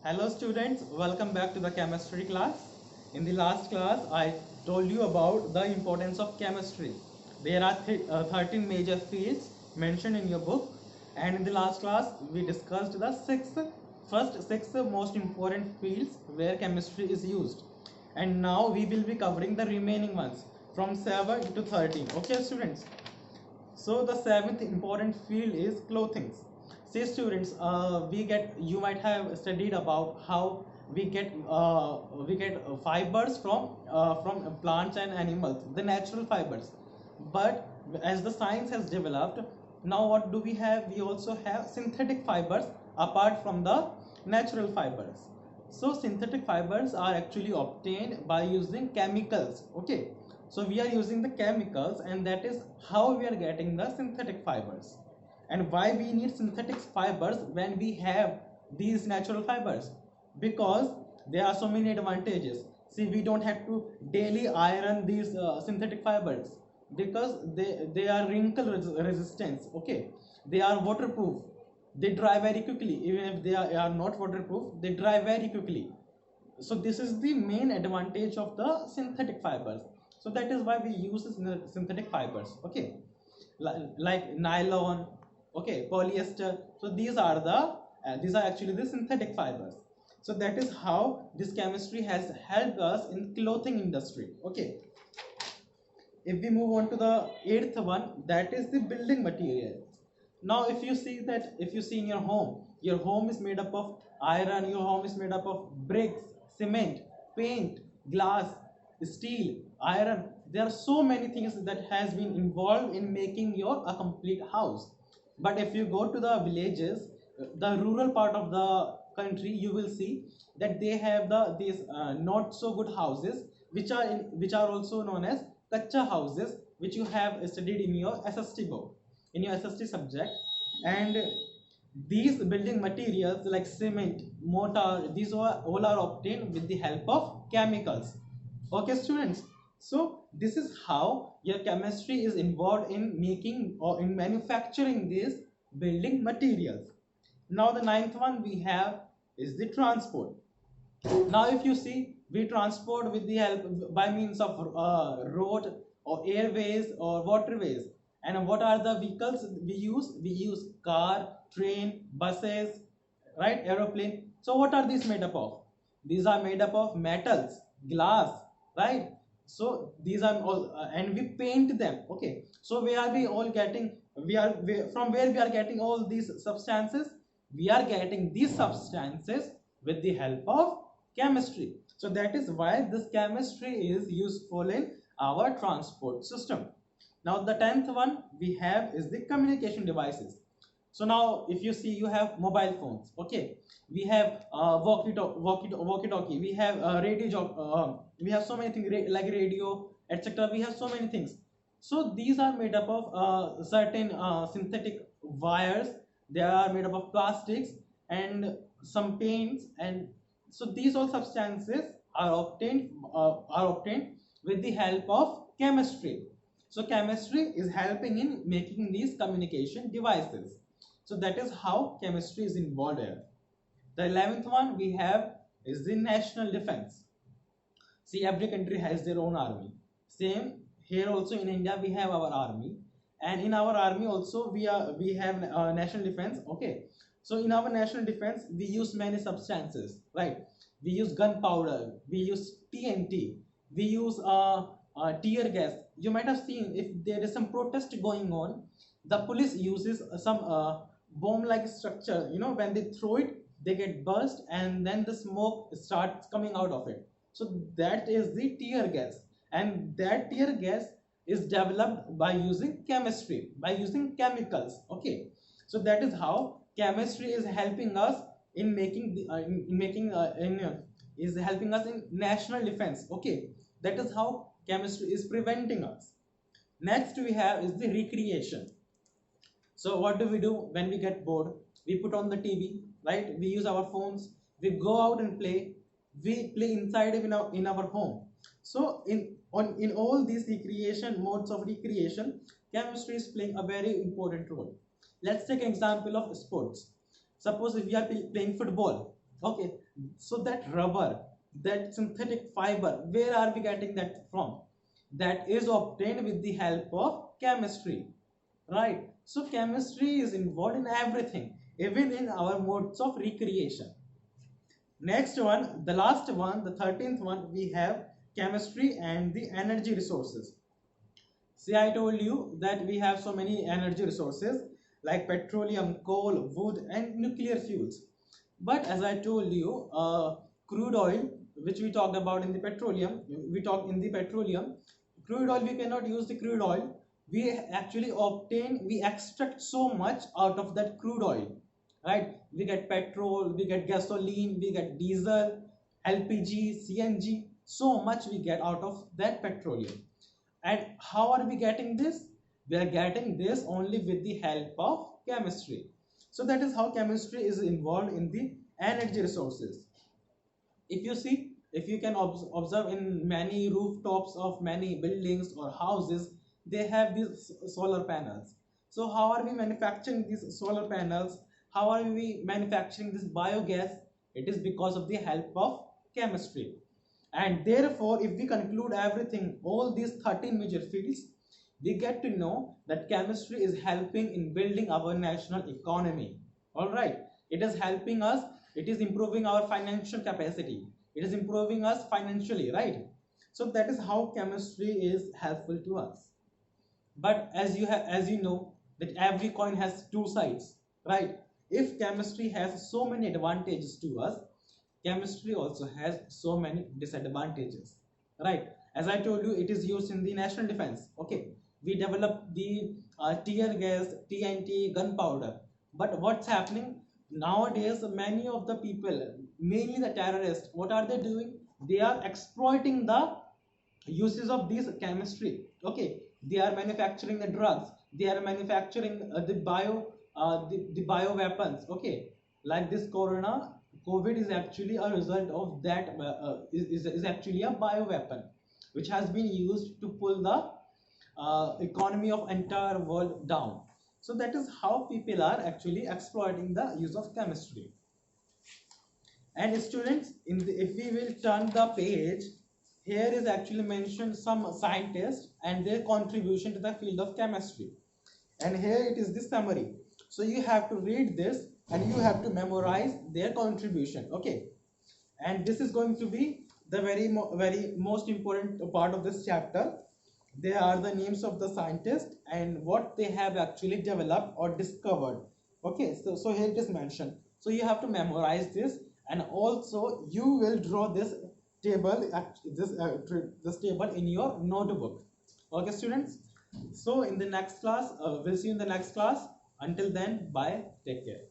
Hello students, welcome back to the chemistry class. In the last class, I told you about the importance of chemistry. There are 13 major fields mentioned in your book, and in the last class, we discussed the first six most important fields where chemistry is used. And now we will be covering the remaining ones from 7 to 13. Okay students? So the seventh important field is clothing. See students, you might have studied about how we get fibers from plants and animals, the natural fibers. But as the science has developed, now what do we have? We also have synthetic fibers apart from the natural fibers. So synthetic fibers are actually obtained by using chemicals. Okay, so we are using the chemicals, and that is how we are getting the synthetic fibers. And why we need synthetic fibers when we have these natural fibers? Because there are so many advantages. See, we don't have to daily iron these synthetic fibers because they are wrinkle resistance. Okay, they are waterproof, they dry very quickly. Even if they are not waterproof, they dry very quickly. So this is the main advantage of the synthetic fibers. So that is why we use synthetic fibers. Okay, like nylon, okay, polyester. So these are actually the synthetic fibers. So that is how this chemistry has helped us in clothing industry. Okay, if we move on to the eighth one, that is the building materials. Now if you see in your home is made up of iron, your home is made up of bricks, cement, paint, glass, steel, iron. There are so many things that has been involved in making your a complete house. But if you go to the villages, the rural part of the country, you will see that they have these not so good houses, which are also known as kacha houses, which you have studied in your SST book, in your SST subject. And these building materials like cement, mortar, these all are obtained with the help of chemicals. Okay students, so this is how your chemistry is involved in making or in manufacturing these building materials. Now the ninth one we have is the transport. Now if you see, we transport with the help by means of road or airways or waterways. And what are the vehicles we use? We use car, train, buses, right, aeroplane. So what are these made up of? These are made up of metals, glass, right? So these are all and we paint them. Okay, so where are we all getting, from where we are getting all these substances? We are getting these substances with the help of chemistry. So that is why this chemistry is useful in our transport system. Now the 10th one we have is the communication devices. So now if you see, you have mobile phones. Okay, we have walkie-talkie, we have we have so many things like radio, etc. We have so many things. So these are made up of certain synthetic wires. They are made up of plastics and some paints. And so these all substances are obtained with the help of chemistry. So chemistry is helping in making these communication devices. So that is how chemistry is involved here. The 11th one we have is the national defense. See, every country has their own army. Same here also in India we have our army, and in our army also we have national defense. Okay, so in our national defense we use many substances, right? We use gunpowder, we use TNT, we use tear gas. You might have seen, if there is some protest going on, the police uses some bomb like structure. You know, when they throw it, they get burst and then the smoke starts coming out of it. So that is the tear gas, and that tear gas is developed by using chemistry, by using chemicals. Okay, so that is how chemistry is helping us in making is helping us in national defense. Okay, that is how chemistry is preventing us. Next we have is the recreation. So what do we do when we get bored? We put on the TV, right? We use our phones, we go out and play, we play inside in our home. So in all these recreation modes of recreation, chemistry is playing a very important role. Let's take an example of sports. Suppose if we are playing football, Okay, so that rubber, that synthetic fiber, where are we getting that from? That is obtained with the help of chemistry, right? So chemistry is involved in everything, even in our modes of recreation. Next one, the last one, the 13th one, we have chemistry and the energy resources. See, I told you that we have so many energy resources like petroleum, coal, wood, and nuclear fuels. But as I told you, crude oil, which we talked about in the petroleum, we talk in the petroleum, crude oil, we cannot use the crude oil. We actually obtain, we extract so much out of that crude oil, right? We get petrol, we get gasoline, we get diesel, LPG, CNG, so much we get out of that petroleum. And how are we getting this? We are getting this only with the help of chemistry. So that is how chemistry is involved in the energy resources. If you see, if you can observe in many rooftops of many buildings or houses, they have these solar panels. So how are we manufacturing these solar panels? How are we manufacturing this biogas? It is because of the help of chemistry. And therefore, if we conclude everything, all these 13 major fields, we get to know that chemistry is helping in building our national economy. All right, it is helping us, it is improving our financial capacity, it is improving us financially, right? So that is how chemistry is helpful to us. But as you know that every coin has two sides, right? If chemistry has so many advantages to us, chemistry also has so many disadvantages, right? As I told you, it is used in the national defense. Okay, we develop the tear gas, TNT, gunpowder. But what's happening nowadays, many of the people, mainly the terrorists, what are they doing? They are exploiting the uses of this chemistry. Okay, they are manufacturing the drugs, they are manufacturing the bio weapons. Okay, like this corona, COVID is actually a result of that, is actually a bio weapon which has been used to pull the economy of entire world down. So that is how people are actually exploiting the use of chemistry. And students, if we will turn the page, here is actually mentioned some scientists and their contribution to the field of chemistry. And here it is the summary. So you have to read this and you have to memorize their contribution. Okay. And this is going to be the very most important part of this chapter. They are the names of the scientists and what they have actually developed or discovered. Okay, so here it is mentioned. So you have to memorize this, and also you will draw this table, this table in your notebook. Okay, students. So in the next class, we'll see you in the next class. Until then, bye. Take care.